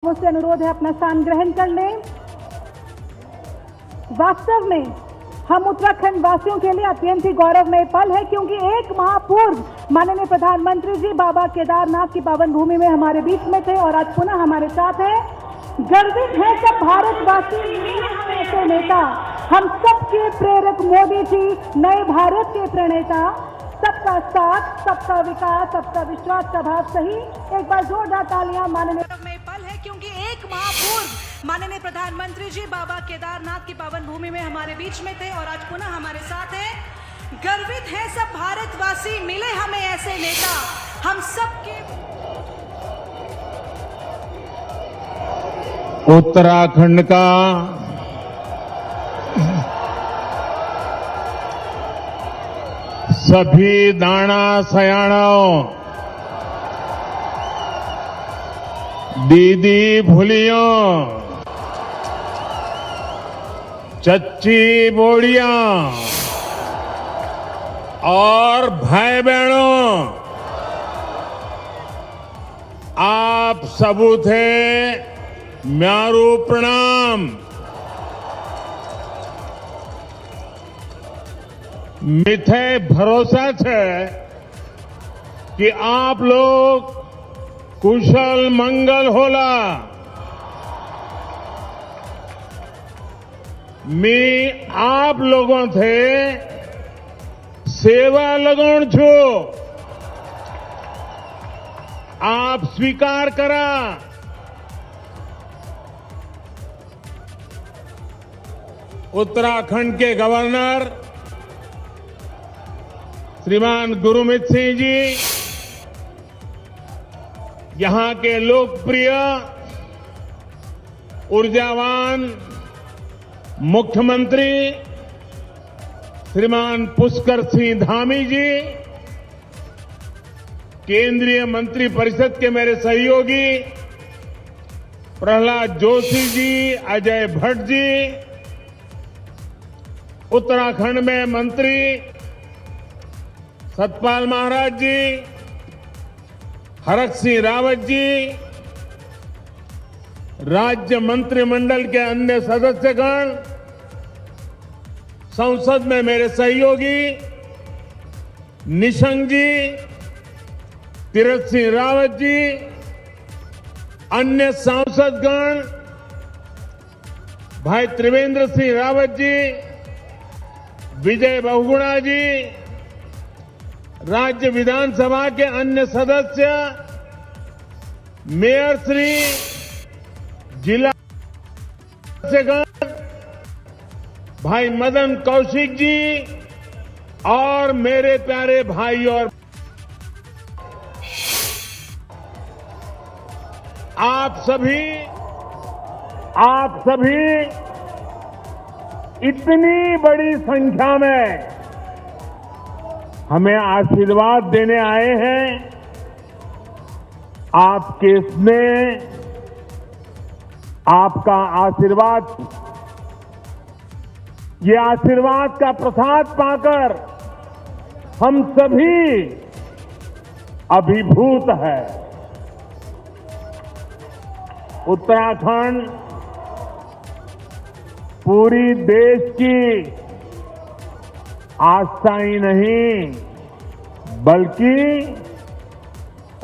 मुझसे अनुरोध है अपना स्थान ग्रहण कर लें। वास्तव में हम उत्तराखंड वासियों के लिए अत्यंत ही गौरवमय पल है, क्योंकि एक माह पूर्व माननीय प्रधानमंत्री जी बाबा केदारनाथ की पावन भूमि में हमारे बीच में थे और आज पुनः हमारे साथ हैं। गर्वित है सब भारतवासी, ऐसे नेता, हम सबके प्रेरक मोदी जी, नए भारत के प्रणेता, सबका साथ, सबका विकास, सबका विश्वास का भाव सही। एक बार जोरदार तालियां माननीय पल है, क्योंकि एक माह पूर्व माननीय प्रधानमंत्री जी बाबा केदारनाथ की पावन भूमि में हमारे बीच में थे और आज पुनः हमारे साथ हैं। गर्वित है सब भारतवासी, मिले हमें ऐसे नेता, हम सबके। उत्तराखंड का सभी दाना सयाणों, दीदी भूलियों, चच्ची बोड़ियां और भाई बहनों, आप सबूत है म्यारू प्रणाम। मिथे भरोसा है कि आप लोग कुशल मंगल होला। मैं आप लोगों थे सेवा लगन छो, आप स्वीकार करा। उत्तराखंड के गवर्नर श्रीमान गुरमीत सिंह जी, यहां के लोकप्रिय ऊर्जावान मुख्यमंत्री श्रीमान पुष्कर सिंह धामी जी, केंद्रीय मंत्री परिषद के मेरे सहयोगी प्रहलाद जोशी जी, अजय भट्ट जी, उत्तराखंड में मंत्री सतपाल महाराज जी, हरक सिंह रावत जी, राज्य मंत्रिमंडल के अन्य सदस्यगण, संसद में मेरे सहयोगी निशंक जी, तीरथ सिंह रावत जी, अन्य सांसदगण, भाई त्रिवेंद्र सिंह रावत जी, विजय बहुगुणा जी, राज्य विधानसभा के अन्य सदस्य, मेयर श्री, जिला सदस्यगण, भाई मदन कौशिक जी और मेरे प्यारे भाई और आप सभी इतनी बड़ी संख्या में हमें आशीर्वाद देने आए हैं। आपके स्नेह, आपका आशीर्वाद, ये आशीर्वाद का प्रसाद पाकर हम सभी अभिभूत है। उत्तराखंड पूरी देश की आस्था ही नहीं, बल्कि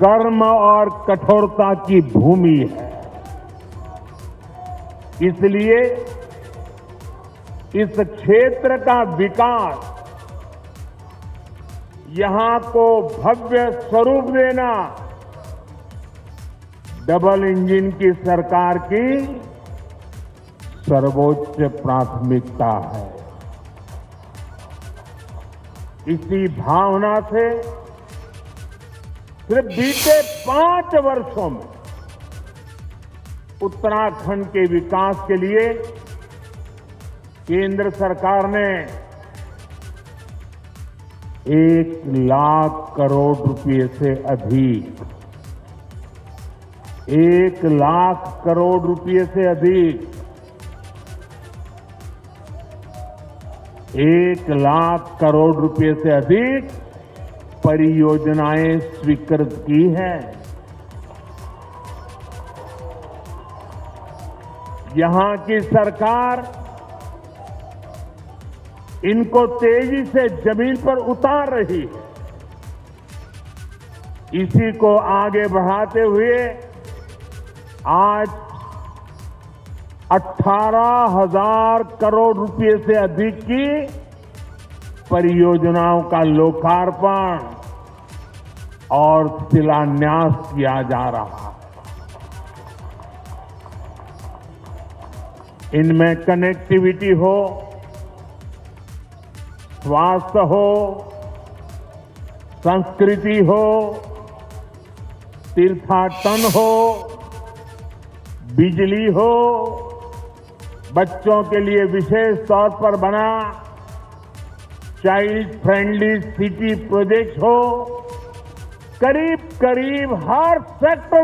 कर्म और कठोरता की भूमि है। इसलिए इस क्षेत्र का विकास, यहां को भव्य स्वरूप देना डबल इंजन की सरकार की सर्वोच्च प्राथमिकता है। इसी भावना से सिर्फ बीते 5 वर्षों में उत्तराखंड के विकास के लिए केंद्र सरकार ने 1 लाख करोड़ रुपए से अधिक, 1 लाख करोड़ रुपए से अधिक, 1 लाख करोड़ रुपए से अधिक परियोजनाएं स्वीकृत की हैं। यहां की सरकार इनको तेजी से जमीन पर उतार रही है। इसी को आगे बढ़ाते हुए आज 18,000 करोड़ रुपए से अधिक की परियोजनाओं का लोकार्पण और शिलान्यास किया जा रहा है। इनमें कनेक्टिविटी हो, स्वास्थ्य हो, संस्कृति हो, तीर्थाटन हो, बिजली हो, बच्चों के लिए विशेष तौर पर बना चाइल्ड फ्रेंडली सिटी प्रोजेक्ट हो, करीब करीब हर सेक्टर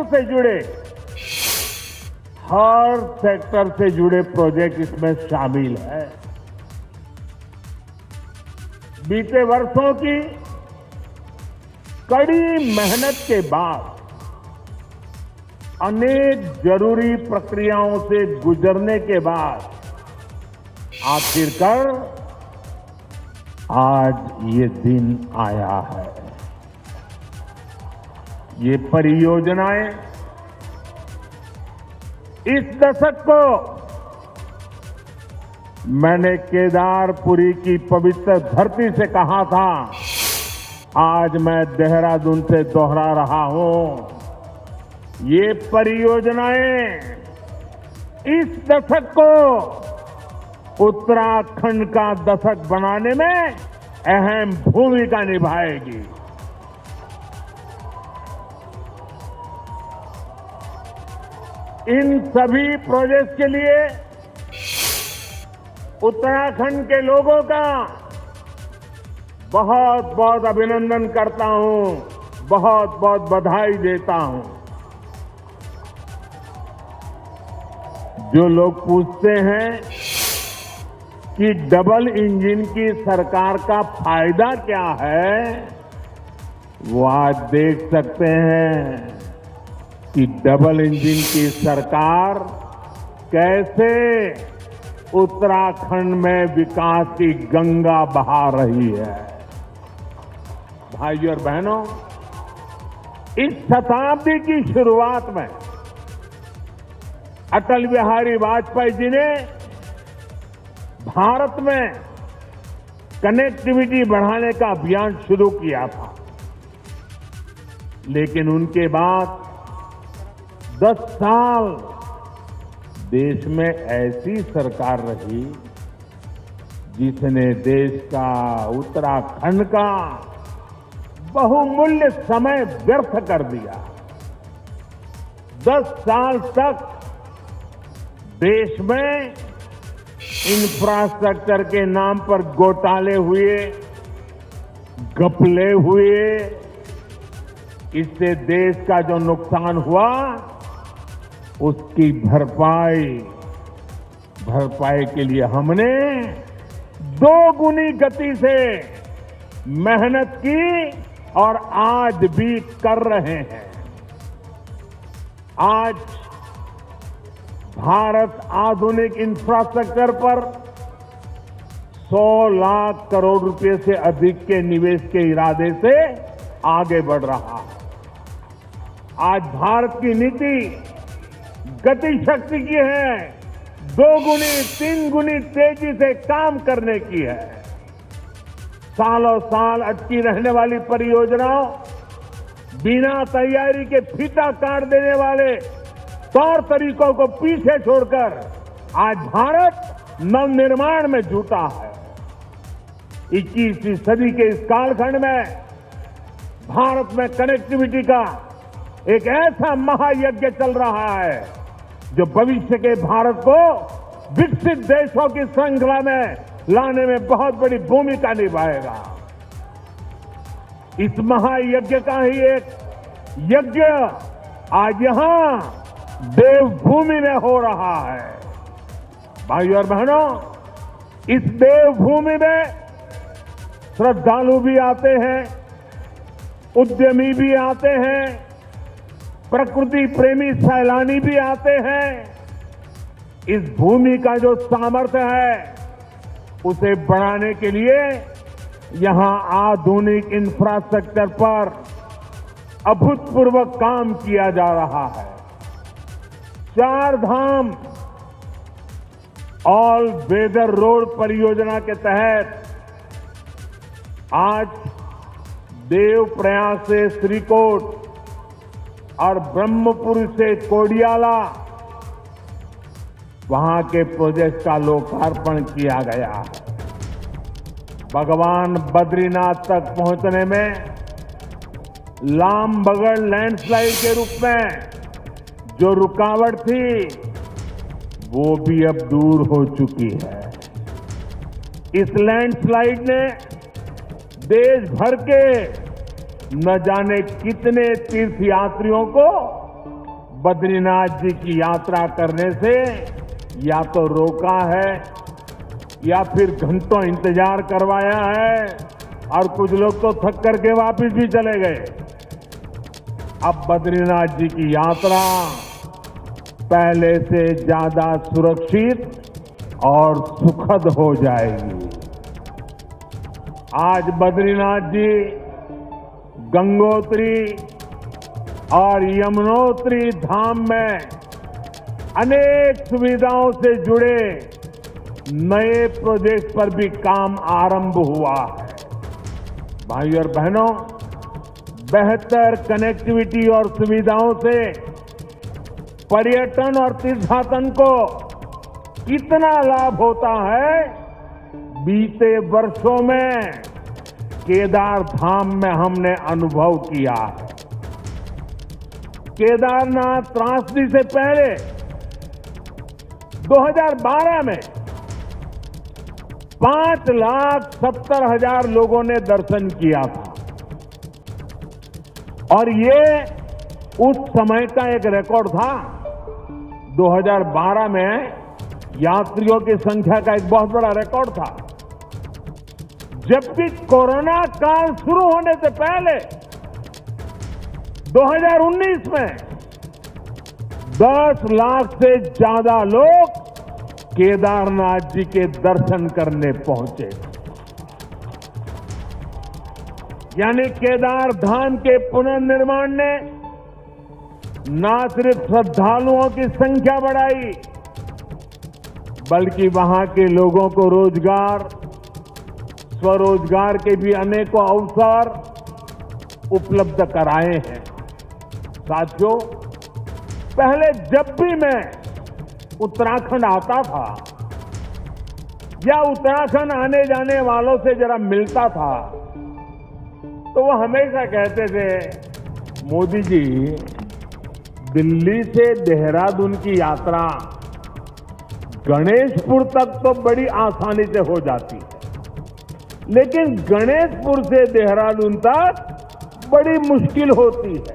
से जुड़े प्रोजेक्ट इसमें शामिल है। बीते वर्षों की कड़ी मेहनत के बाद अनेक जरूरी प्रक्रियाओं से गुजरने के बाद आखिरकार आज ये दिन आया है। ये परियोजनाएं इस दशक को मैंने केदारपुरी की पवित्र धरती से कहा था, आज मैं देहरादून से दोहरा रहा हूं। ये परियोजनाएं इस दशक को उत्तराखंड का दशक बनाने में अहम भूमिका निभाएगी। इन सभी प्रोजेक्ट के लिए उत्तराखंड के लोगों का बहुत बहुत अभिनंदन करता हूं, बहुत बहुत बधाई देता हूं। जो लोग पूछते हैं कि डबल इंजन की सरकार का फायदा क्या है, वो आज देख सकते हैं कि डबल इंजन की सरकार कैसे उत्तराखंड में विकास की गंगा बहा रही है। भाइयों और बहनों, इस शताब्दी की शुरुआत में अटल बिहारी वाजपेयी जी ने भारत में कनेक्टिविटी बढ़ाने का अभियान शुरू किया था, लेकिन उनके बाद 10 साल देश में ऐसी सरकार रही जिसने देश का, उत्तराखंड का बहुमूल्य समय व्यर्थ कर दिया। 10 साल तक देश में इंफ्रास्ट्रक्चर के नाम पर घोटाले हुए, घपले हुए। इससे देश का जो नुकसान हुआ उसकी भरपाई के लिए हमने 2 गुनी गति से मेहनत की और आज भी कर रहे हैं। आज भारत आधुनिक इंफ्रास्ट्रक्चर पर 100 लाख करोड़ रुपए से अधिक के निवेश के इरादे से आगे बढ़ रहा है। आज भारत की नीति गति शक्ति की है, 2 गुनी 3 गुनी तेजी से काम करने की है। सालों साल अटकी रहने वाली परियोजनाओं, बिना तैयारी के फीता काट देने वाले तौर तरीकों को पीछे छोड़कर आज भारत नवनिर्माण में जुटा है। 21वीं सदी के इस कालखंड में भारत में कनेक्टिविटी का एक ऐसा महायज्ञ चल रहा है जो भविष्य के भारत को विकसित देशों की श्रृंखला में लाने में बहुत बड़ी भूमिका निभाएगा। इस महायज्ञ का ही एक यज्ञ आज यहां देवभूमि में हो रहा है। भाइयों और बहनों, इस देवभूमि में श्रद्धालु भी आते हैं, उद्यमी भी आते हैं, प्रकृति प्रेमी सैलानी भी आते हैं। इस भूमि का जो सामर्थ्य है उसे बढ़ाने के लिए यहां आधुनिक इंफ्रास्ट्रक्चर पर अभूतपूर्व काम किया जा रहा है। 4 धाम ऑल वेदर रोड परियोजना के तहत आज देवप्रयाग से श्रीकोट और ब्रह्मपुर से कोडियाला वहां के प्रोजेक्ट का लोकार्पण किया गया है। भगवान बद्रीनाथ तक पहुंचने में लामबगड़ लैंडस्लाइड के रूप में जो रुकावट थी वो भी अब दूर हो चुकी है। इस लैंडस्लाइड ने देश भर के न जाने कितने तीर्थयात्रियों को बद्रीनाथ जी की यात्रा करने से या तो रोका है या फिर घंटों इंतजार करवाया है और कुछ लोग तो थक करके वापस भी चले गए। अब बद्रीनाथ जी की यात्रा पहले से ज्यादा सुरक्षित और सुखद हो जाएगी। आज बद्रीनाथ जी गंगोत्री और यमुनोत्री धाम में अनेक सुविधाओं से जुड़े नए प्रोजेक्ट पर भी काम आरंभ हुआ है। भाइयों और बहनों, बेहतर कनेक्टिविटी और सुविधाओं से पर्यटन और तीर्थाटन को कितना लाभ होता है, बीते वर्षों में केदार धाम में हमने अनुभव किया है। केदारनाथ त्रासदी से पहले 2012 में 5,70,000 लोगों ने दर्शन किया था और ये उस समय का एक रिकॉर्ड था। 2012 में यात्रियों की संख्या का एक बहुत बड़ा रिकॉर्ड था, जबकि कोरोना काल शुरू होने से पहले 2019 में 10 लाख से ज्यादा लोग केदारनाथ जी के दर्शन करने पहुंचे। यानी केदार धाम के पुनर्निर्माण ने न सिर्फ श्रद्धालुओं की संख्या बढ़ाई, बल्कि वहां के लोगों को रोजगार, स्वरोजगार के भी अनेकों अवसर उपलब्ध कराए हैं। साथियों, पहले जब भी मैं उत्तराखंड आता था या उत्तराखंड आने जाने वालों से जरा मिलता था तो वो हमेशा कहते थे, मोदी जी, दिल्ली से देहरादून की यात्रा गणेशपुर तक तो बड़ी आसानी से हो जाती है, लेकिन गणेशपुर से देहरादून तक बड़ी मुश्किल होती है।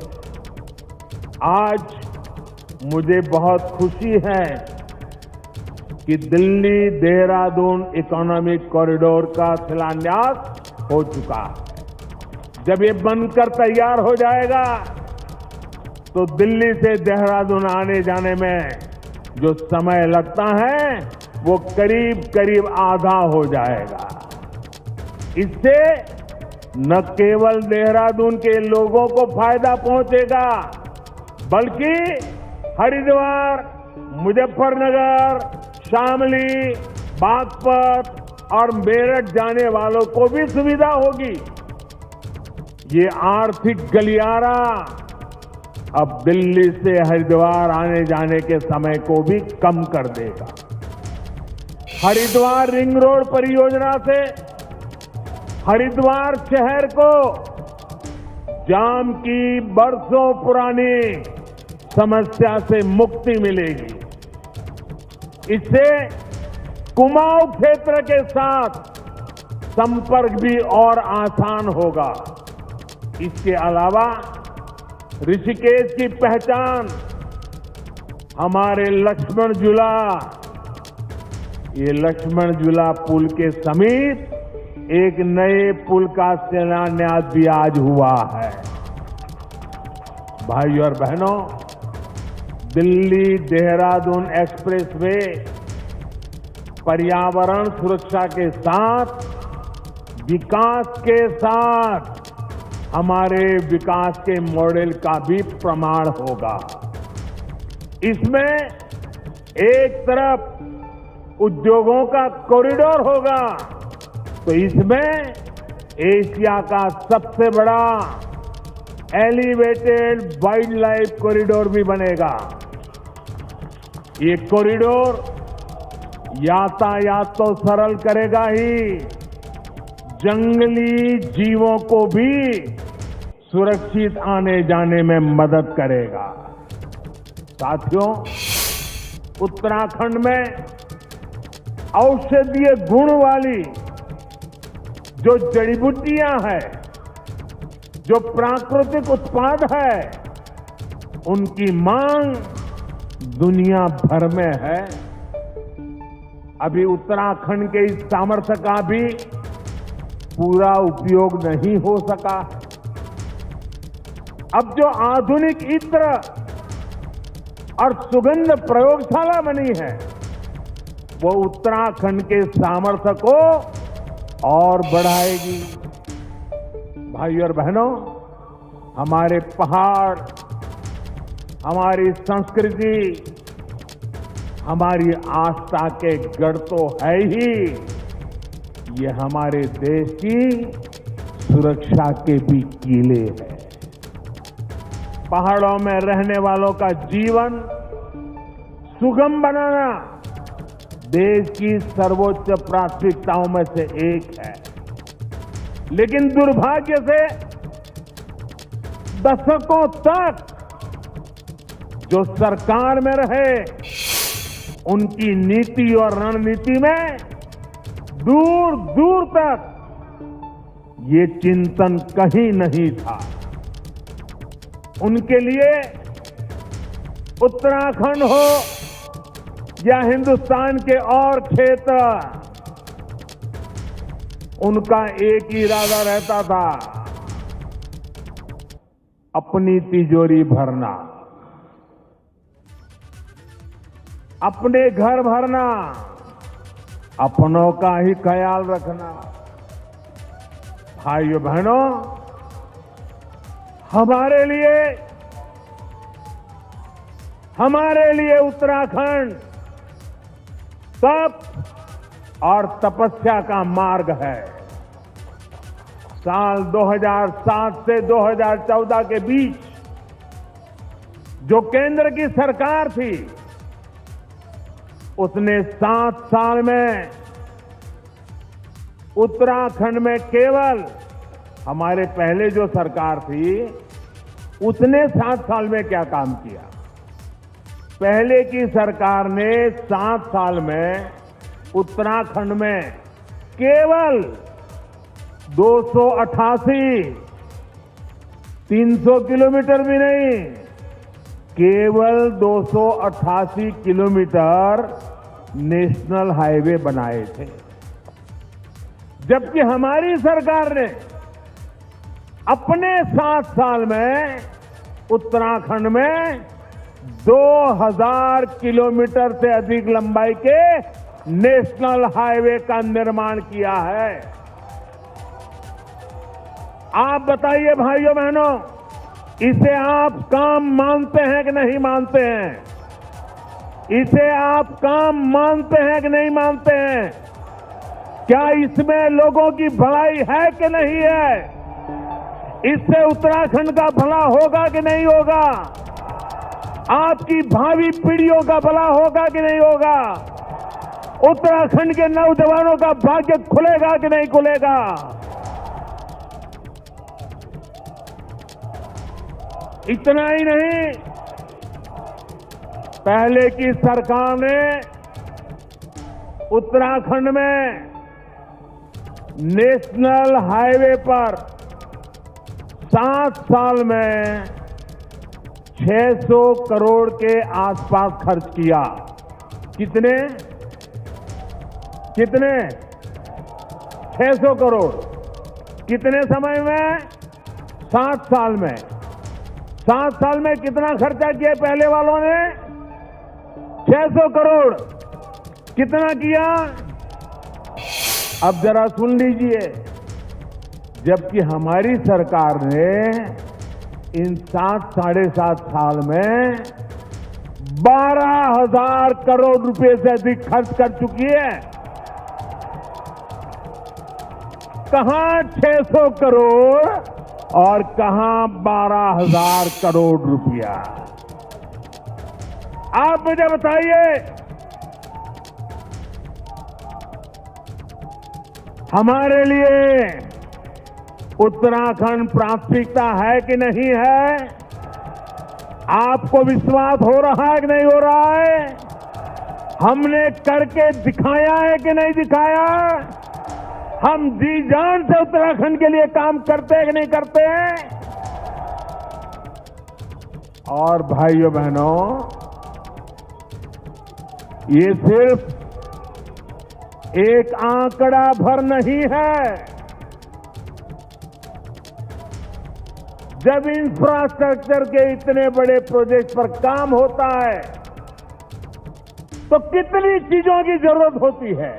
आज मुझे बहुत खुशी है कि दिल्ली देहरादून इकोनॉमिक कॉरिडोर का शिलान्यास हो चुका है। जब ये बनकर तैयार हो जाएगा तो दिल्ली से देहरादून आने जाने में जो समय लगता है वो करीब करीब आधा हो जाएगा। इससे न केवल देहरादून के लोगों को फायदा पहुंचेगा, बल्कि हरिद्वार, मुजफ्फरनगर, शामली, बागपत और मेरठ जाने वालों को भी सुविधा होगी। ये आर्थिक गलियारा अब दिल्ली से हरिद्वार आने जाने के समय को भी कम कर देगा। हरिद्वार रिंग रोड परियोजना से हरिद्वार शहर को जाम की बरसों पुरानी समस्या से मुक्ति मिलेगी। इससे कुमाऊं क्षेत्र के साथ संपर्क भी और आसान होगा। इसके अलावा ऋषिकेश की पहचान हमारे लक्ष्मण झूला, ये लक्ष्मण झूला पुल के समीप एक नए पुल का शिलान्यास भी आज हुआ है। भाइयों और बहनों, दिल्ली देहरादून एक्सप्रेसवे पर्यावरण सुरक्षा के साथ विकास के साथ हमारे विकास के मॉडल का भी प्रमाण होगा। इसमें एक तरफ उद्योगों का कॉरिडोर होगा तो इसमें एशिया का सबसे बड़ा एलिवेटेड वाइल्ड लाइफ कॉरिडोर भी बनेगा। ये कॉरिडोर यातायात तो सरल करेगा ही, जंगली जीवों को भी सुरक्षित आने जाने में मदद करेगा। साथियों, उत्तराखंड में औषधीय गुण वाली जो जड़ी बूटियां हैं, जो प्राकृतिक उत्पाद है, उनकी मांग दुनिया भर में है। अभी उत्तराखंड के इस सामर्थ्य का भी पूरा उपयोग नहीं हो सका। अब जो आधुनिक इत्र और सुगंध प्रयोगशाला बनी है, वो उत्तराखंड के सामर्थ्य को और बढ़ाएगी। भाइयों और बहनों, हमारे पहाड़, हमारी संस्कृति, हमारी आस्था के गढ़ तो है ही, ये हमारे देश की सुरक्षा के भी किले हैं। पहाड़ों में रहने वालों का जीवन सुगम बनाना देश की सर्वोच्च प्राथमिकताओं में से एक है। लेकिन दुर्भाग्य से दशकों तक जो सरकार में रहे, उनकी नीति और रणनीति में दूर दूर तक ये चिंतन कहीं नहीं था। उनके लिए उत्तराखंड हो या हिंदुस्तान के और क्षेत्र, उनका एक ही इरादा रहता था, अपनी तिजोरी भरना, अपने घर भरना, अपनों का ही ख्याल रखना। भाइयों बहनों, हमारे लिए उत्तराखंड तप और तपस्या का मार्ग है। साल 2007 से 2014 के बीच जो केंद्र की सरकार थी, उसने 7 साल में उत्तराखंड में केवल, हमारे पहले जो सरकार थी उसने 7 साल में क्या काम किया? पहले की सरकार ने 7 साल में उत्तराखंड में केवल 288, 300 किलोमीटर भी नहीं, केवल 288 किलोमीटर नेशनल हाईवे बनाए थे। जबकि हमारी सरकार ने अपने 7 साल में उत्तराखंड में 2000 किलोमीटर से अधिक लंबाई के नेशनल हाईवे का निर्माण किया है। आप बताइए भाइयों बहनों, इसे आप काम मानते हैं कि नहीं मानते हैं? इसे आप काम मानते हैं कि नहीं मानते हैं? क्या इसमें लोगों की भलाई है कि नहीं है? इससे उत्तराखंड का भला होगा कि नहीं होगा? आपकी भावी पीढ़ियों का भला होगा कि नहीं होगा? उत्तराखंड के नौजवानों का भाग्य खुलेगा कि नहीं खुलेगा? इतना ही नहीं, पहले की सरकार ने उत्तराखंड में नेशनल हाईवे पर 7 साल में 600 करोड़ के आसपास खर्च किया। कितने 600 करोड़। कितने समय में? 7 साल में। 7 साल में कितना खर्चा किया पहले वालों ने? 600 करोड़ कितना किया? अब जरा सुन लीजिए, जबकि हमारी सरकार ने इन 7-7.5 साल में 12,000 करोड़ रुपए से अधिक खर्च कर चुकी है। कहां 600 करोड़ और कहां 12,000 करोड़ रुपया? आप मुझे बताइए, हमारे लिए उत्तराखंड प्राथमिकता है कि नहीं है? आपको विश्वास हो रहा है कि नहीं हो रहा है? हमने करके दिखाया है कि नहीं दिखाया? हम जी जान से उत्तराखंड के लिए काम करते हैं कि नहीं करते हैं? और भाइयों बहनों, ये सिर्फ एक आंकड़ा भर नहीं है। जब इंफ्रास्ट्रक्चर के इतने बड़े प्रोजेक्ट पर काम होता है तो कितनी चीजों की जरूरत होती है।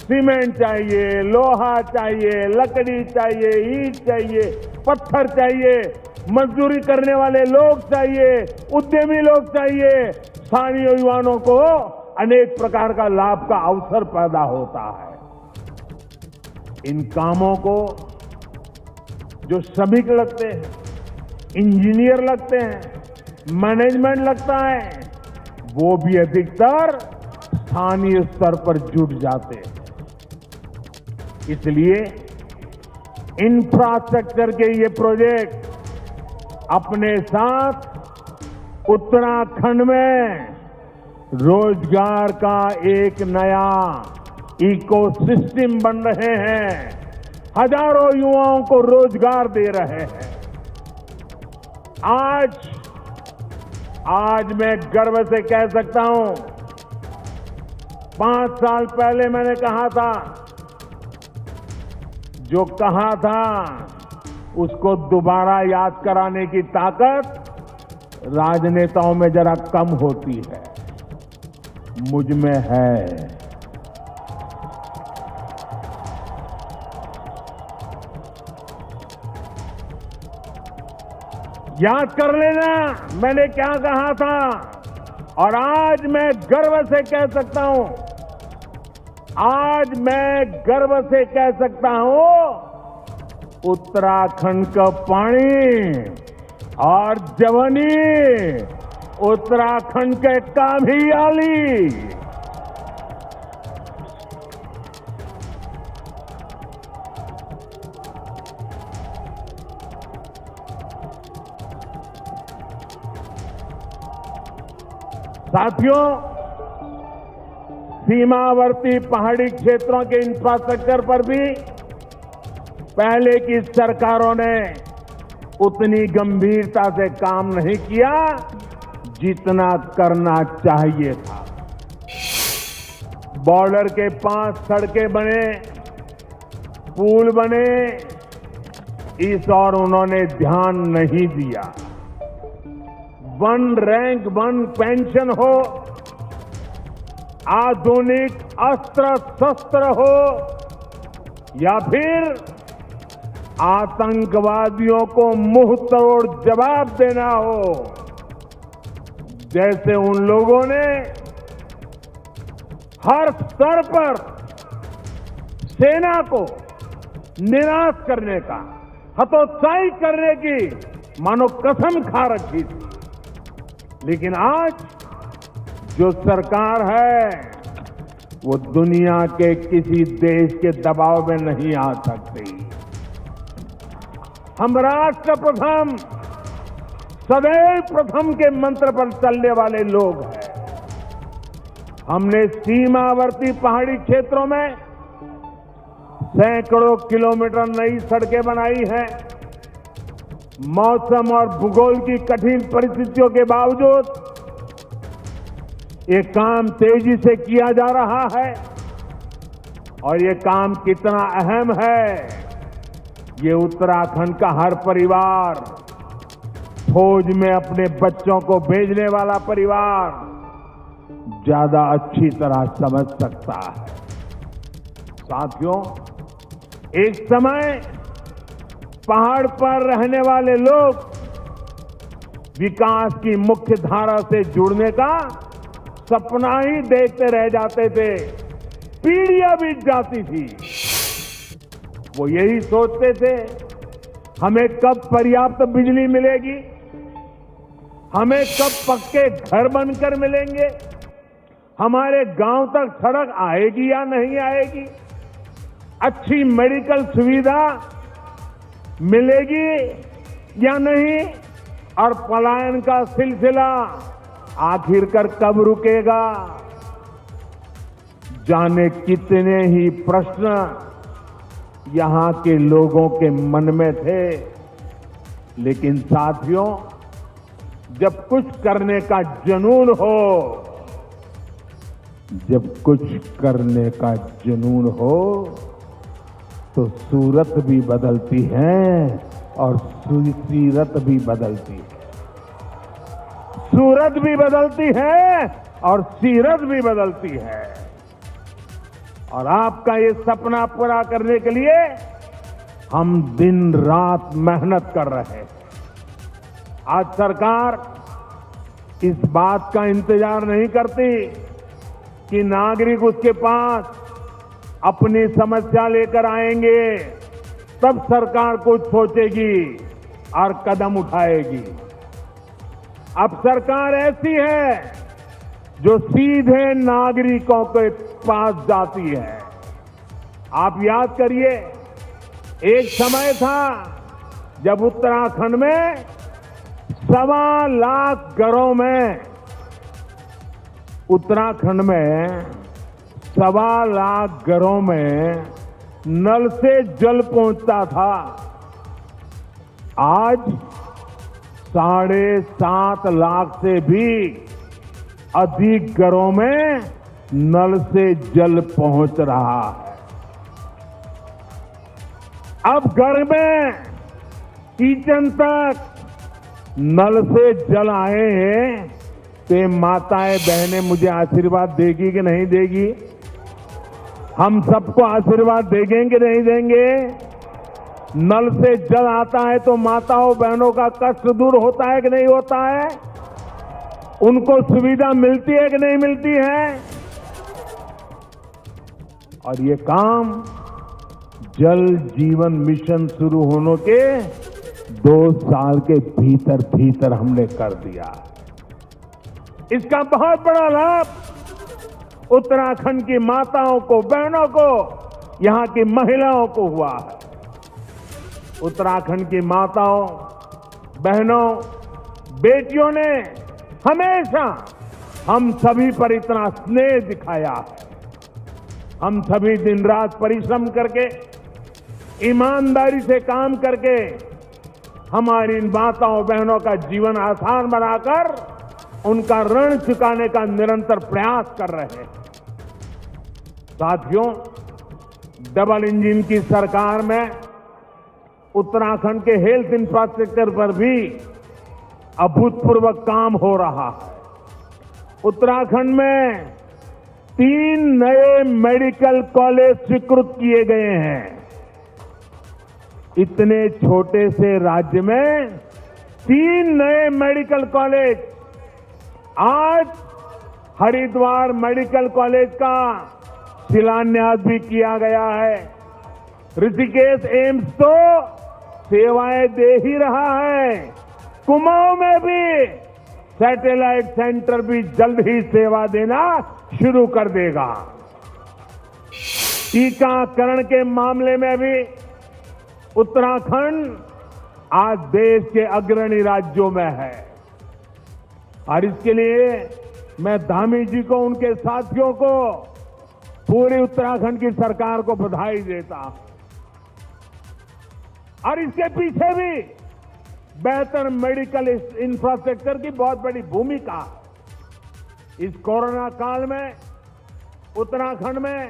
सीमेंट चाहिए, लोहा चाहिए, लकड़ी चाहिए, ईंट चाहिए, पत्थर चाहिए, मजदूरी करने वाले लोग चाहिए, उद्यमी लोग चाहिए। स्थानीय युवाओं को अनेक प्रकार का लाभ का अवसर पैदा होता है। इन कामों को जो श्रमिक लगते हैं, इंजीनियर लगते हैं, मैनेजमेंट लगता है, वो भी अधिकतर स्थानीय स्तर पर जुट जाते हैं। इसलिए इंफ्रास्ट्रक्चर के ये प्रोजेक्ट अपने साथ उत्तराखंड में रोजगार का एक नया इकोसिस्टम बन रहे हैं, हजारों युवाओं को रोजगार दे रहे हैं। आज मैं गर्व से कह सकता हूं, 5 साल पहले मैंने कहा था, जो कहा था उसको दोबारा याद कराने की ताकत राजनेताओं में जरा कम होती है, मुझ में है। याद कर लेना मैंने क्या कहा था, और आज मैं गर्व से कह सकता हूं, आज मैं गर्व से कह सकता हूं, उत्तराखंड का पानी और जवानी उत्तराखंड के काम ही आली। साथियों, सीमावर्ती पहाड़ी क्षेत्रों के इंफ्रास्ट्रक्चर पर भी पहले की सरकारों ने उतनी गंभीरता से काम नहीं किया जितना करना चाहिए था। बॉर्डर के पास सड़कें बने, पुल बने, इस और उन्होंने ध्यान नहीं दिया। वन रैंक वन पेंशन हो, आधुनिक अस्त्र शस्त्र हो, या फिर आतंकवादियों को मुंह तोड़ जवाब देना हो, जैसे उन लोगों ने हर स्तर पर सेना को निराश करने का, हतोत्साहित करने की मानो कसम खा रखी थी। लेकिन आज जो सरकार है वो दुनिया के किसी देश के दबाव में नहीं आ सकती। हम राष्ट्र प्रथम, सदैव प्रथम के मंत्र पर चलने वाले लोग हैं। हमने सीमावर्ती पहाड़ी क्षेत्रों में सैकड़ों किलोमीटर नई सड़कें बनाई हैं। मौसम और भूगोल की कठिन परिस्थितियों के बावजूद ये काम तेजी से किया जा रहा है, और ये काम कितना अहम है ये उत्तराखंड का हर परिवार, फौज में अपने बच्चों को भेजने वाला परिवार, ज्यादा अच्छी तरह समझ सकता है। साथियों, एक समय पहाड़ पर रहने वाले लोग विकास की मुख्य धारा से जुड़ने का सपना ही देखते रह जाते थे। पीढ़ियां बीत जाती थी, वो यही सोचते थे हमें कब पर्याप्त बिजली मिलेगी, हमें कब पक्के घर बनकर मिलेंगे, हमारे गांव तक सड़क आएगी या नहीं आएगी, अच्छी मेडिकल सुविधा मिलेगी या नहीं, और पलायन का सिलसिला आखिरकार कब रुकेगा। जाने कितने ही प्रश्न यहां के लोगों के मन में थे। लेकिन साथियों, जब कुछ करने का जुनून हो, जब कुछ करने का जुनून हो तो सूरत भी बदलती है और सीरत भी बदलती है। सूरत भी बदलती है और सीरत भी बदलती है। और आपका ये सपना पूरा करने के लिए हम दिन रात मेहनत कर रहे हैं। आज सरकार इस बात का इंतजार नहीं करती कि नागरिक उसके पास अपनी समस्या लेकर आएंगे, तब सरकार कुछ सोचेगी और कदम उठाएगी। अब सरकार ऐसी है जो सीधे नागरिकों के पास जाती है। आप याद करिए, एक समय था जब उत्तराखंड में 1.25 लाख घरों में, उत्तराखंड में 1.25 लाख घरों में नल से जल पहुंचता था। आज 7.5 लाख से भी अधिक घरों में नल से जल पहुंच रहा है। अब घर में किचन तक नल से जल आए हैं, तो माताएं बहनें मुझे आशीर्वाद देगी कि नहीं देगी? हम सबको आशीर्वाद देंगे कि नहीं देंगे? नल से जल आता है तो माताओं बहनों का कष्ट दूर होता है कि नहीं होता है? उनको सुविधा मिलती है कि नहीं मिलती है? और ये काम जल जीवन मिशन शुरू होने के 2 साल के भीतर भीतर हमने कर दिया। इसका बहुत बड़ा लाभ उत्तराखंड की माताओं को, बहनों को, यहां की महिलाओं को हुआ है। उत्तराखंड की माताओं, बहनों, बेटियों ने हमेशा हम सभी पर इतना स्नेह दिखाया है। हम सभी दिन रात परिश्रम करके, ईमानदारी से काम करके हमारी इन माताओं बहनों का जीवन आसान बनाकर उनका ऋण चुकाने का निरंतर प्रयास कर रहे हैं। साथियों, डबल इंजन की सरकार में उत्तराखंड के हेल्थ इंफ्रास्ट्रक्चर पर भी अभूतपूर्व काम हो रहा है। उत्तराखंड में 3 नए मेडिकल कॉलेज स्वीकृत किए गए हैं। इतने छोटे से राज्य में 3 नए मेडिकल कॉलेज। आज हरिद्वार मेडिकल कॉलेज का शिलान्यास भी किया गया है। ऋषिकेश एम्स तो सेवाएं दे ही रहा है। कुमाऊं में भी सैटेलाइट सेंटर भी जल्द ही सेवा देना शुरू कर देगा। टीकाकरण के मामले में भी उत्तराखंड आज देश के अग्रणी राज्यों में है। और इसके लिए मैं धामी जी को, उनके साथियों को, पूरे उत्तराखंड की सरकार को बधाई देता हूं। और इसके पीछे भी बेहतर मेडिकल इंफ्रास्ट्रक्चर की बहुत बड़ी भूमिका। इस कोरोना काल में उत्तराखंड में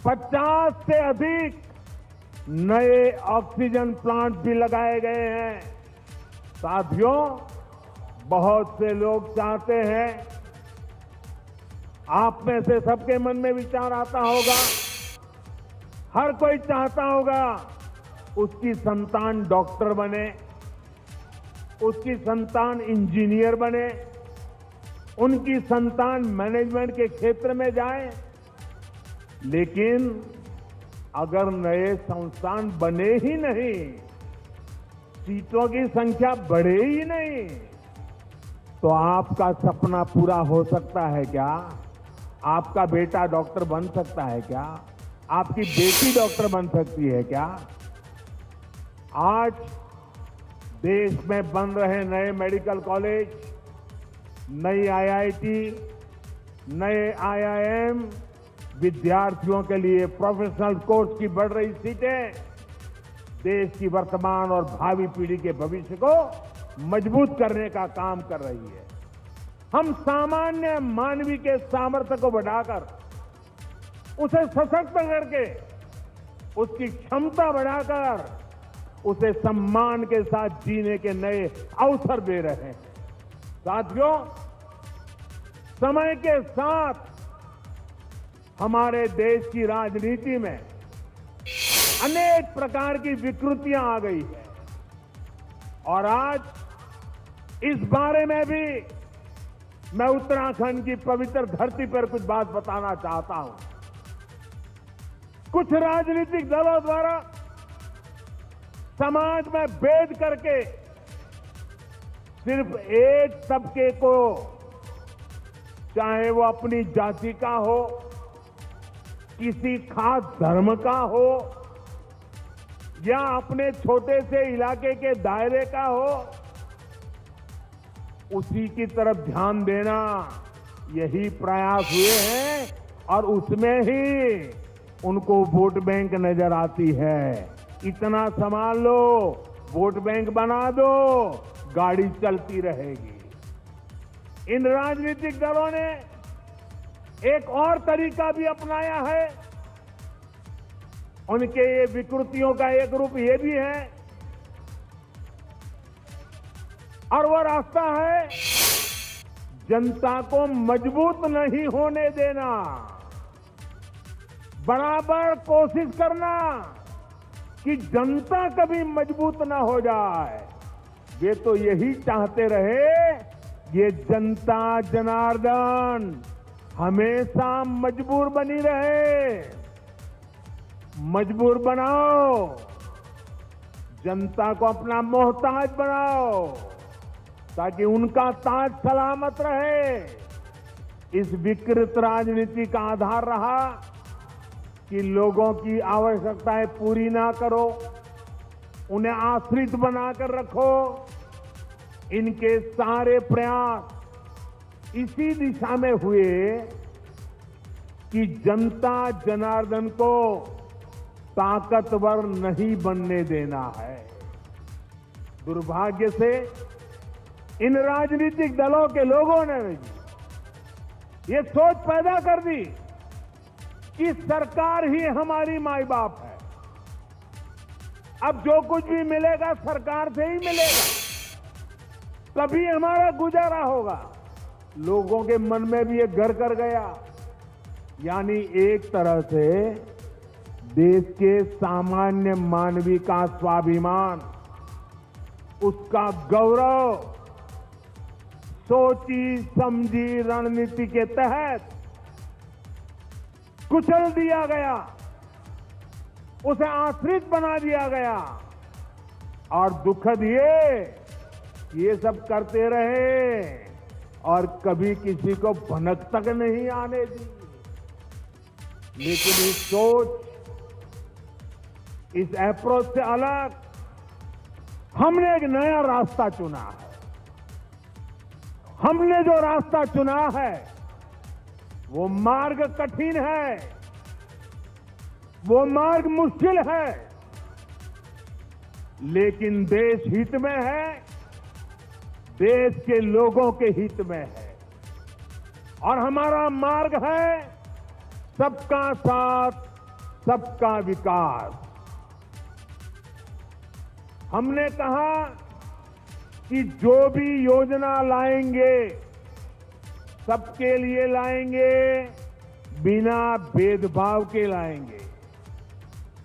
50 से अधिक नए ऑक्सीजन प्लांट भी लगाए गए हैं। साथियों, बहुत से लोग चाहते हैं आप में से सबके मन में विचार आता होगा, हर कोई चाहता होगा उसकी संतान डॉक्टर बने, उसकी संतान इंजीनियर बने, उनकी संतान मैनेजमेंट के क्षेत्र में जाए। लेकिन अगर नए संस्थान बने ही नहीं, सीटों की संख्या बढ़े ही नहीं, तो आपका सपना पूरा हो सकता है क्या? आपका बेटा डॉक्टर बन सकता है क्या? आपकी बेटी डॉक्टर बन सकती है क्या? आज देश में बन रहे नए मेडिकल कॉलेज, नई आईआईटी, नए आईआईएम, विद्यार्थियों के लिए प्रोफेशनल कोर्स की बढ़ रही सीटें देश की वर्तमान और भावी पीढ़ी के भविष्य को मजबूत करने का काम कर रही है। हम सामान्य मानवी के सामर्थ्य को बढ़ाकर, उसे सशक्त करके, उसकी क्षमता बढ़ाकर, उसे सम्मान के साथ जीने के नए अवसर दे रहे हैं। साथियों, समय के साथ हमारे देश की राजनीति में अनेक प्रकार की विकृतियां आ गई है और आज इस बारे में भी मैं उत्तराखंड की पवित्र धरती पर कुछ बात बताना चाहता हूं। कुछ राजनीतिक दलों द्वारा समाज में भेद करके सिर्फ एक तबके को, चाहे वो अपनी जाति का हो, किसी खास धर्म का हो या अपने छोटे से इलाके के दायरे का हो, उसी की तरफ ध्यान देना, यही प्रयास हुए हैं और उसमें ही उनको वोट बैंक नजर आती है। इतना संभाल लो, वोट बैंक बना दो, गाड़ी चलती रहेगी। इन राजनीतिक दलों ने एक और तरीका भी अपनाया है। उनके ये विकृतियों का एक रूप ये भी है और वो रास्ता है जनता को मजबूत नहीं होने देना, बराबर कोशिश करना कि जनता कभी मजबूत ना हो जाए। वे तो यही चाहते रहे, ये जनता जनार्दन हमेशा मजबूर बनी रहे। मजबूर बनाओ, जनता को अपना मोहताज बनाओ ताकि उनका ताज सलामत रहे। इस विकृत राजनीति का आधार रहा कि लोगों की आवश्यकताएं पूरी ना करो, उन्हें आश्रित बनाकर रखो। इनके सारे प्रयास इसी दिशा में हुए कि जनता जनार्दन को ताकतवर नहीं बनने देना है। दुर्भाग्य से इन राजनीतिक दलों के लोगों ने ये सोच पैदा कर दी कि सरकार ही हमारी माई बाप है, अब जो कुछ भी मिलेगा सरकार से ही मिलेगा, तभी हमारा गुजारा होगा। लोगों के मन में भी ये घर कर गया। यानी एक तरह से देश के सामान्य मानवी का स्वाभिमान, उसका गौरव सोची समझी रणनीति के तहत कुचल दिया गया, उसे आश्रित बना दिया गया। और दुखद ये सब करते रहे और कभी किसी को भनक तक नहीं आने दी। लेकिन इस सोच, इस अप्रोच से अलग हमने एक नया रास्ता चुना है। हमने जो रास्ता चुना है वो मार्ग कठिन है, वो मार्ग मुश्किल है, लेकिन देश हित में है, देश के लोगों के हित में है। और हमारा मार्ग है सबका साथ, सबका विकास। हमने कहा कि जो भी योजना लाएंगे सबके लिए लाएंगे, बिना भेदभाव के लाएंगे।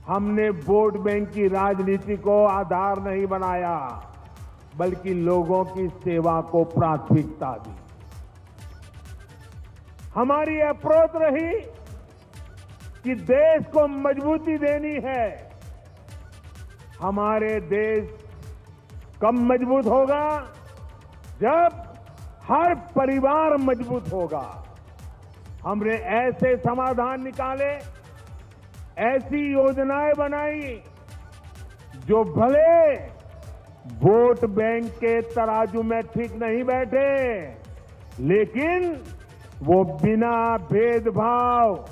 हमने वोट बैंक की राजनीति को आधार नहीं बनाया, बल्कि लोगों की सेवा को प्राथमिकता दी। हमारी अप्रोच रही कि देश को मजबूती देनी है। हमारे देश कब मजबूत होगा? जब हर परिवार मजबूत होगा। हमने ऐसे समाधान निकाले, ऐसी योजनाएं बनाई जो भले वोट बैंक के तराजू में ठीक नहीं बैठे, लेकिन वो बिना भेदभाव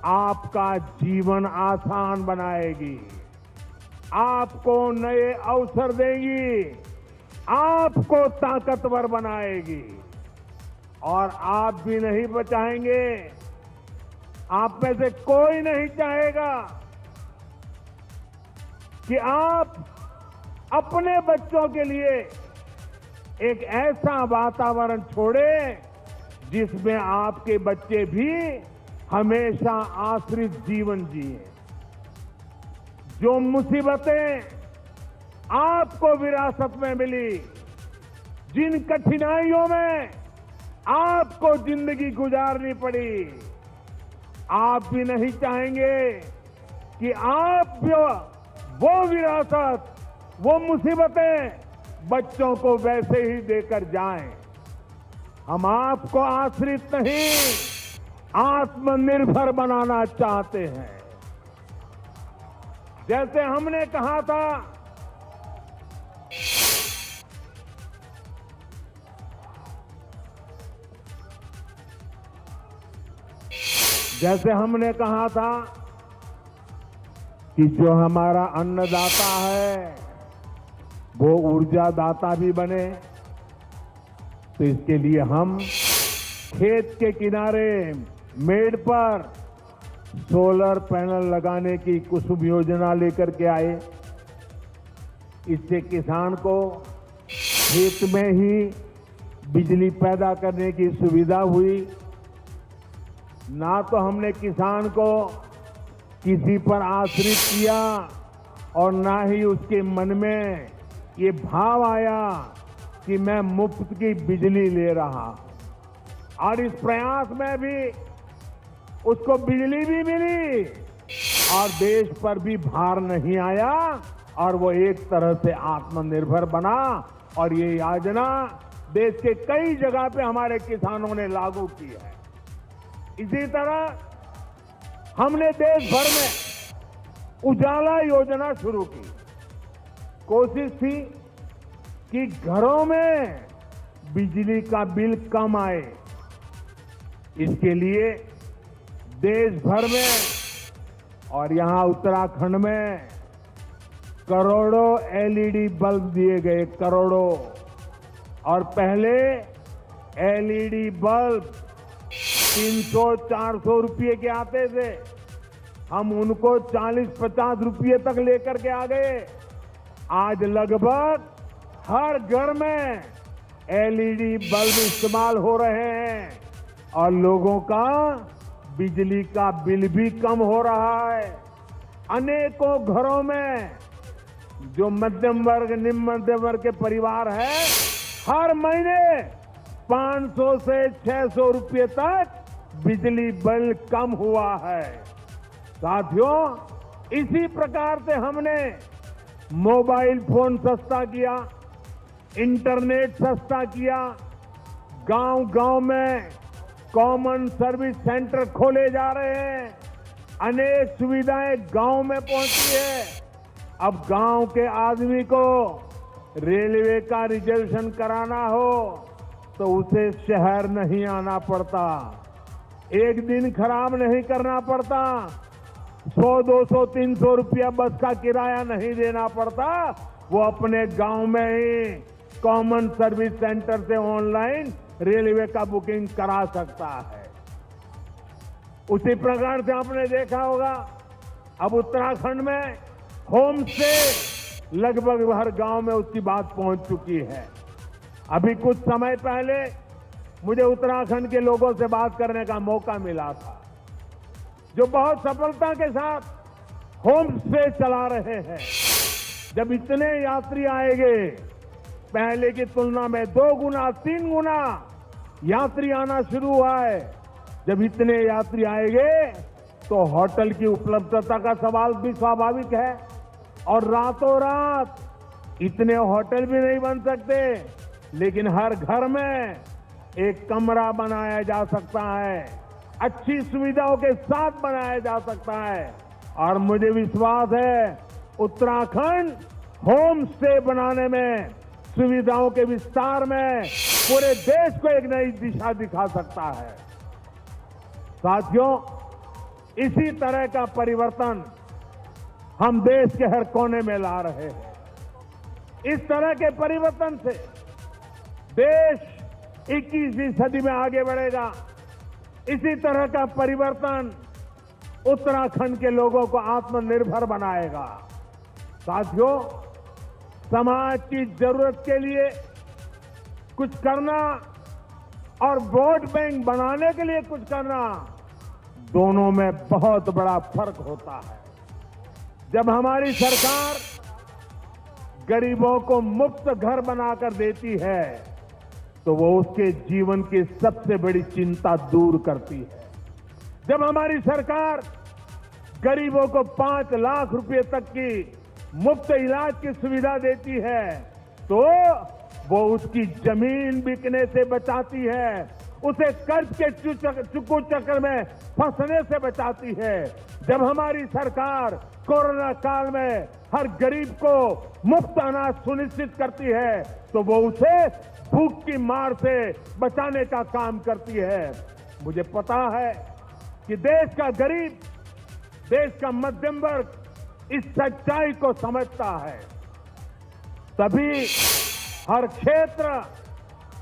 आपका जीवन आसान बनाएगी, आपको नए अवसर देगी, आपको ताकतवर बनाएगी। और आप भी नहीं बचाएंगे, आप में से कोई नहीं चाहेगा कि आप अपने बच्चों के लिए एक ऐसा वातावरण छोड़े जिसमें आपके बच्चे भी हमेशा आश्रित जीवन जिए। जो मुसीबतें आपको विरासत में मिली, जिन कठिनाइयों में आपको जिंदगी गुजारनी पड़ी, आप भी नहीं चाहेंगे कि आप वो विरासत, वो मुसीबतें बच्चों को वैसे ही देकर जाएं। हम आपको आश्रित नहीं, आत्मनिर्भर बनाना चाहते हैं। जैसे हमने कहा था कि जो हमारा अन्नदाता है वो ऊर्जादाता भी बने, तो इसके लिए हम खेत के किनारे मेड़ पर सोलर पैनल लगाने की कुसुम योजना लेकर के आए। इससे किसान को खेत में ही बिजली पैदा करने की सुविधा हुई। ना तो हमने किसान को किसी पर आश्रित किया और ना ही उसके मन में ये भाव आया कि मैं मुफ्त की बिजली ले रहा हूं। और इस प्रयास में भी उसको बिजली भी मिली और देश पर भी भार नहीं आया और वो एक तरह से आत्मनिर्भर बना। और ये योजना देश के कई जगह पे हमारे किसानों ने लागू की है। इसी तरह हमने देश भर में उजाला योजना शुरू की। कोशिश थी कि घरों में बिजली का बिल कम आए। इसके लिए देश भर में और यहां उत्तराखंड में करोड़ों एलईडी बल्ब दिए गए, करोड़ों। और पहले एलईडी बल्ब 300-400 रुपये के आते थे, हम उनको 40-50 रुपये तक लेकर के आ गए। आज लगभग हर घर में एलईडी बल्ब इस्तेमाल हो रहे हैं और लोगों का बिजली का बिल भी कम हो रहा है। अनेकों घरों में जो मध्यम वर्ग, निम्न मध्यम वर्ग के परिवार है, हर महीने 500 से 600 रुपये तक बिजली बिल कम हुआ है। साथियों, इसी प्रकार से हमने मोबाइल फोन सस्ता किया, इंटरनेट सस्ता किया, गांव-गांव में कॉमन सर्विस सेंटर खोले जा रहे हैं, अनेक सुविधाएं गांव में पहुंची है। अब गांव के आदमी को रेलवे का रिजर्वेशन कराना हो तो उसे शहर नहीं आना पड़ता, एक दिन खराब नहीं करना पड़ता, 100, 200, 300 रुपया बस का किराया नहीं देना पड़ता। वो अपने गांव में ही कॉमन सर्विस सेंटर से ऑनलाइन रेलवे का बुकिंग करा सकता है। उसी प्रकार से आपने देखा होगा अब उत्तराखंड में होम स्टे लगभग हर गांव में उसकी बात पहुंच चुकी है। अभी कुछ समय पहले मुझे उत्तराखंड के लोगों से बात करने का मौका मिला था, जो बहुत सफलता के साथ होम स्टे चला रहे हैं। जब इतने यात्री आएंगे, पहले की तुलना में 2 गुना 3 गुना यात्री आना शुरू हुआ है। जब इतने यात्री आएंगे तो होटल की उपलब्धता का सवाल भी स्वाभाविक है, और रातों रात इतने होटल भी नहीं बन सकते, लेकिन हर घर में एक कमरा बनाया जा सकता है, अच्छी सुविधाओं के साथ बनाया जा सकता है। और मुझे विश्वास है उत्तराखंड होम स्टे बनाने में, सुविधाओं के विस्तार में पूरे देश को एक नई दिशा दिखा सकता है। साथियों, इसी तरह का परिवर्तन हम देश के हर कोने में ला रहे हैं। इस तरह के परिवर्तन से देश 21वीं सदी में आगे बढ़ेगा। इसी तरह का परिवर्तन उत्तराखंड के लोगों को आत्मनिर्भर बनाएगा। साथियों, समाज की जरूरत के लिए कुछ करना और वोट बैंक बनाने के लिए कुछ करना, दोनों में बहुत बड़ा फर्क होता है। जब हमारी सरकार गरीबों को मुफ्त घर बनाकर देती है, तो वो उसके जीवन की सबसे बड़ी चिंता दूर करती है। जब हमारी सरकार गरीबों को 5 लाख रुपए तक की मुफ्त इलाज की सुविधा देती है, तो वो उसकी जमीन बिकने से बचाती है, उसे कर्ज के चुकू चक्कर में फंसने से बचाती है। जब हमारी सरकार कोरोना काल में हर गरीब को मुफ्त अनाज सुनिश्चित करती है, तो वो उसे भूख की मार से बचाने का काम करती है। मुझे पता है कि देश का गरीब, देश का मध्यम वर्ग इस सच्चाई को समझता है। तभी हर क्षेत्र,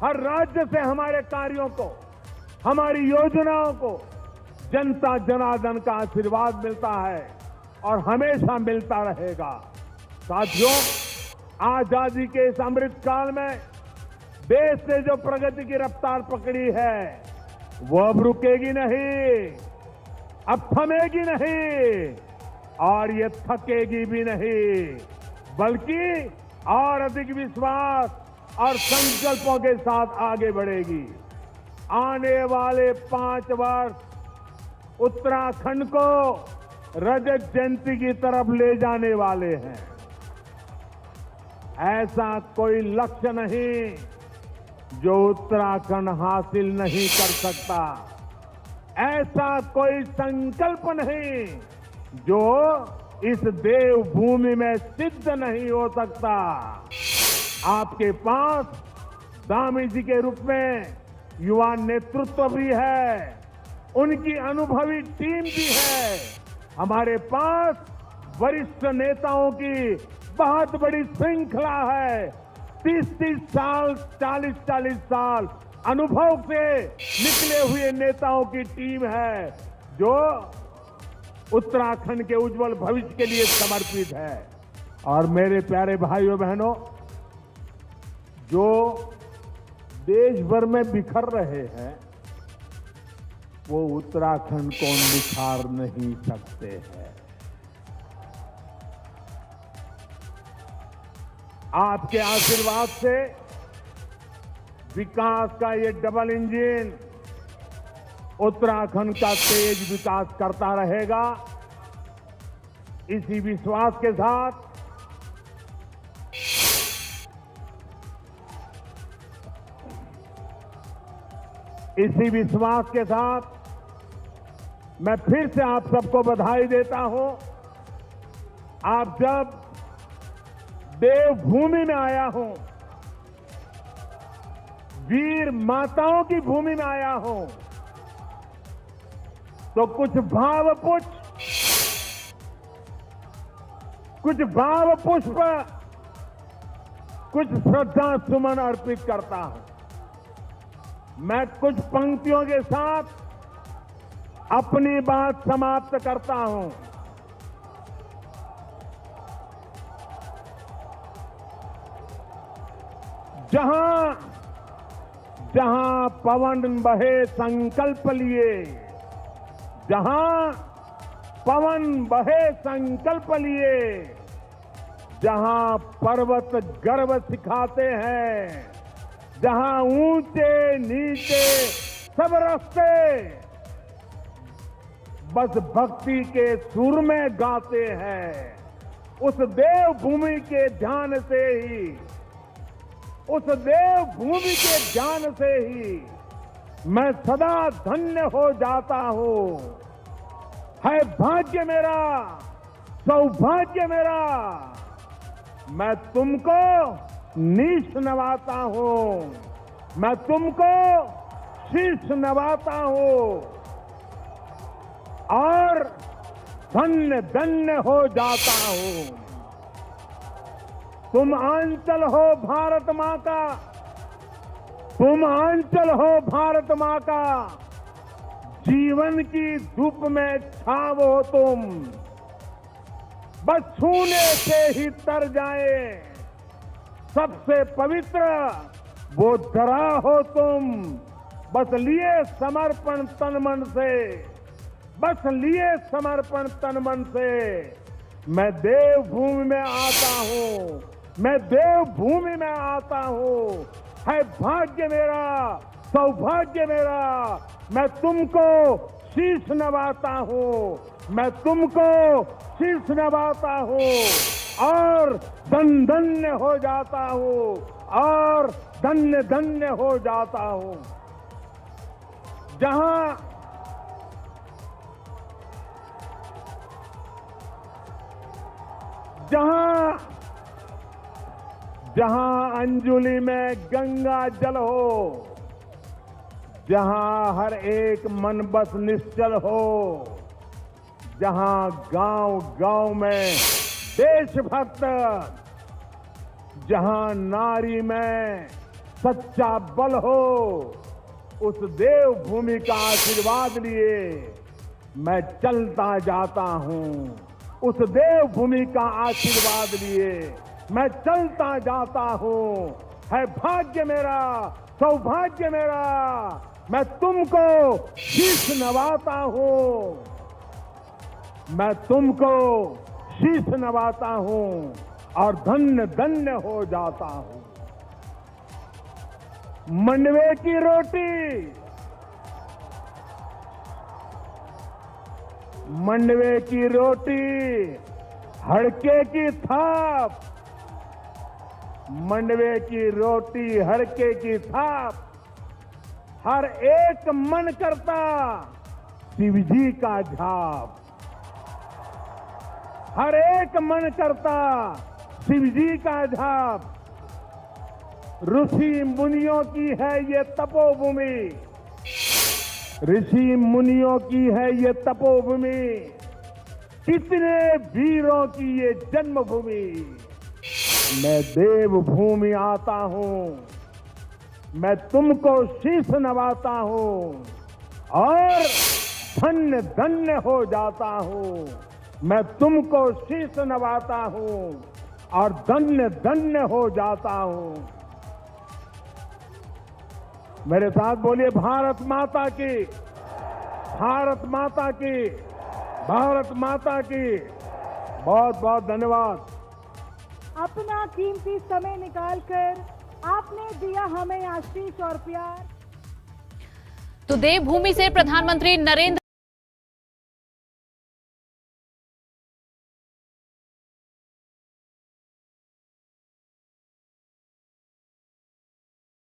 हर राज्य से हमारे कार्यों को, हमारी योजनाओं को जनता जनार्दन का आशीर्वाद मिलता है और हमेशा मिलता रहेगा। साथियों, आजादी के इस अमृत काल में देश ने जो प्रगति की रफ्तार पकड़ी है, वो अब रुकेगी नहीं, अब थमेगी नहीं और ये थकेगी भी नहीं, बल्कि और अधिक विश्वास और संकल्पों के साथ आगे बढ़ेगी। आने वाले 5 वर्ष उत्तराखंड को रजत जयंती की तरफ ले जाने वाले हैं। ऐसा कोई लक्ष्य नहीं जो उत्तराखंड हासिल नहीं कर सकता, ऐसा कोई संकल्प नहीं जो इस देवभूमि में सिद्ध नहीं हो सकता। आपके पास दामी जी के रूप में युवा नेतृत्व भी है, उनकी अनुभवी टीम भी है। हमारे पास वरिष्ठ नेताओं की बहुत बड़ी श्रृंखला है। 30-30 साल, 40-40 साल अनुभव से निकले हुए नेताओं की टीम है, जो उत्तराखंड के उज्जवल भविष्य के लिए समर्पित है। और मेरे प्यारे भाइयों बहनों, जो देश भर में बिखर रहे हैं, वो उत्तराखंड को निखार नहीं सकते हैं। आपके आशीर्वाद से विकास का ये डबल इंजन उत्तराखंड का तेज विकास करता रहेगा। इसी विश्वास के साथ मैं फिर से आप सबको बधाई देता हूं। आप जब देवभूमि में आया हूं, वीर माताओं की भूमि में आया हूं, तो कुछ भाव पुष्प, कुछ श्रद्धा सुमन अर्पित करता हूं। मैं कुछ पंक्तियों के साथ अपनी बात समाप्त करता हूं। जहां पवन बहे संकल्प लिए, जहां पवन बहे संकल्प लिए, जहां पर्वत गर्व सिखाते हैं, जहां ऊंचे नीचे सब रास्ते बस भक्ति के सुर में गाते हैं। उस देव भूमि के ध्यान से ही, उस देव भूमि के ज्ञान से ही मैं सदा धन्य हो जाता हूं। है भाग्य मेरा, सौभाग्य मेरा, मैं तुमको नीश नवाता हूं, मैं तुमको शीश नवाता हूं और धन्य धन्य हो जाता हूं। तुम आंचल हो भारत मां का, तुम आंचल हो भारत मां का, जीवन की धूप में छाव हो तुम, बस छूने से ही तर जाए सबसे पवित्र वो धरा हो तुम, बस लिए समर्पण तन मन से, बस लिए समर्पण तन मन से। मैं देवभूमि में आता हूं, मैं देवभूमि में आता हूं। है भाग्य मेरा, सौभाग्य मेरा, मैं तुमको शीश नवाता हूं, मैं तुमको शीश नवाता हूं और धन्य हो जाता हूं, और धन्य धन्य हो जाता हूं। जहां अंजुलि में गंगा जल हो, जहां हर एक मन बस निश्चल हो, जहां गांव गांव में देशभक्त, जहां नारी में सच्चा बल हो, उस देवभूमि का आशीर्वाद लिए मैं चलता जाता हूं। उस देवभूमि का आशीर्वाद लिए मैं चलता जाता हूं। है भाग्य मेरा, सौभाग्य मेरा, मैं तुमको शीश नवाता हूं, मैं तुमको शीश नवाता हूं और धन्य धन्य हो जाता हूं। मंडवे की रोटी, मंडवे की रोटी, हड़के की थाप, मंडवे की रोटी, हड़के की थाप, हर एक मन करता शिव जी का झाप, हर एक मन करता शिव जी का झाप। ऋषि मुनियों की है ये तपोभूमि, ऋषि मुनियों की है ये तपोभूमि, कितने वीरों की ये जन्मभूमि। मैं देवभूमि आता हूं, मैं तुमको शीश नवाता हूं और धन्य धन्य हो जाता हूं। मैं तुमको शीश नवाता हूं और धन्य धन्य हो जाता हूं। मेरे साथ बोलिए भारत माता की, भारत माता की, भारत माता की। बहुत बहुत धन्यवाद। अपना कीमती समय निकालकर आपने दिया हमें आशीष और प्यार। तो देवभूमि से प्रधानमंत्री नरेंद्र